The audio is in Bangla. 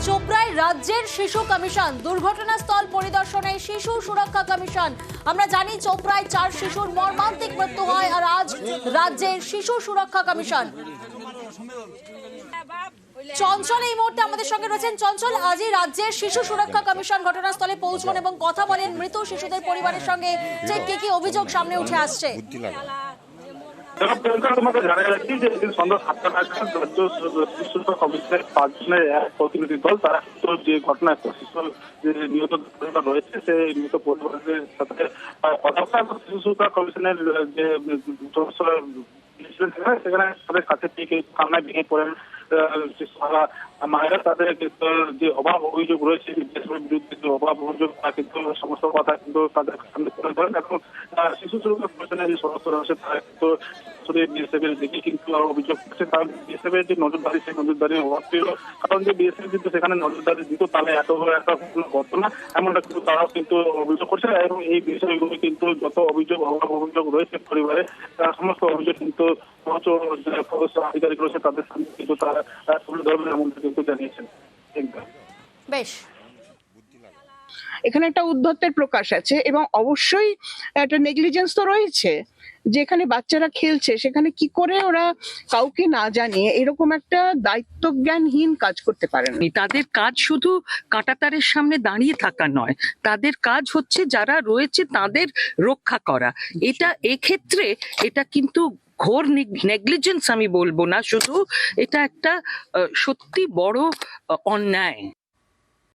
চোপড়ায় রাজ্যের শিশু কমিশন দুর্ঘটনাস্থল পরিদর্শনে শিশু সুরক্ষা কমিশন। আমরা জানি চোপড়ায় 4 শিশুর মর্মান্তিক মৃত্যু হয়, আর আজ রাজ্যের শিশু সুরক্ষা কমিশন। চঞ্চল এই মুহূর্তে আমাদের সঙ্গে রয়েছেন। চঞ্চল, আজই রাজ্যের শিশু সুরক্ষা কমিশন ঘটনাস্থলে পৌঁছন এবং কথা বলেন মৃত শিশুদের পরিবারের সঙ্গে, যে কি ওভিযোগ সামনে উঠে আসছে। তোমাকে জানা যাচ্ছি যে সন্ধ্যা 7টা নাগাদ রাজ্য শিশু কমিশনের 5 জনের এক প্রতিনিধি দল তারা যে ঘটনায় শিশু যে নিহত পরিবার রয়েছে সেই নিহত পরিবারের সাথে কথা বলা, শিশু সুরক্ষা কমিশনের যে সেখানে তাদের কাছে কান্নায় ভেঙে পড়েন মায়েরা। তাদের যে অভাব অভিযোগ রয়েছে বিরুদ্ধে যে অভাব অভিযোগ তা কিন্তু সমস্ত কথা কিন্তু তাদের সামনে তুলে ধরেন এবং শিশু সুরক্ষা কমিশনের যে সদস্য রয়েছে তারা কিন্তু বিএসএফ এর দিকে কিন্তু অভিযোগ করছে। কারণ বিএসএফ এর যে নজরদারি সেই নজরদারির অভাব ছিল, কারণ যে বিএসএফ কিন্তু সেখানে নজরদারি দিত তাহলে এত বড় একটা ঘটনা এমনটা কিন্তু তারাও কিন্তু অভিযোগ করছে। এবং এই বিষয়গুলো কিন্তু যত অভিযোগ অভাব অভিযোগ রয়েছে পরিবারে সমস্ত অভিযোগ কিন্তু আধিকারিক রয়েছে তাদের সামনে কিন্তু তারা তুলে ধরবেন এমনটা কিন্তু জানিয়েছেন। বেশ, এখানে একটা উদ্ধত্তের প্রকাশ আছে এবং অবশ্যই একটা নেগলিজেন্স তো রয়েছে। যেখানে বাচ্চারা খেলছে সেখানে কি করে ওরা কাউকে না জানিয়ে এরকম একটা দায়িত্বজ্ঞানহীন কাজ করতে পারেন। তাদের কাজ শুধু কাঁটাতারের সামনে দাঁড়িয়ে থাকা নয়, তাদের কাজ হচ্ছে যারা রয়েছে তাদের রক্ষা করা। এটা এক্ষেত্রে এটা কিন্তু ঘোর নেগলিজেন্স আমি বলবো না, শুধু এটা একটা সত্যি বড় অন্যায়।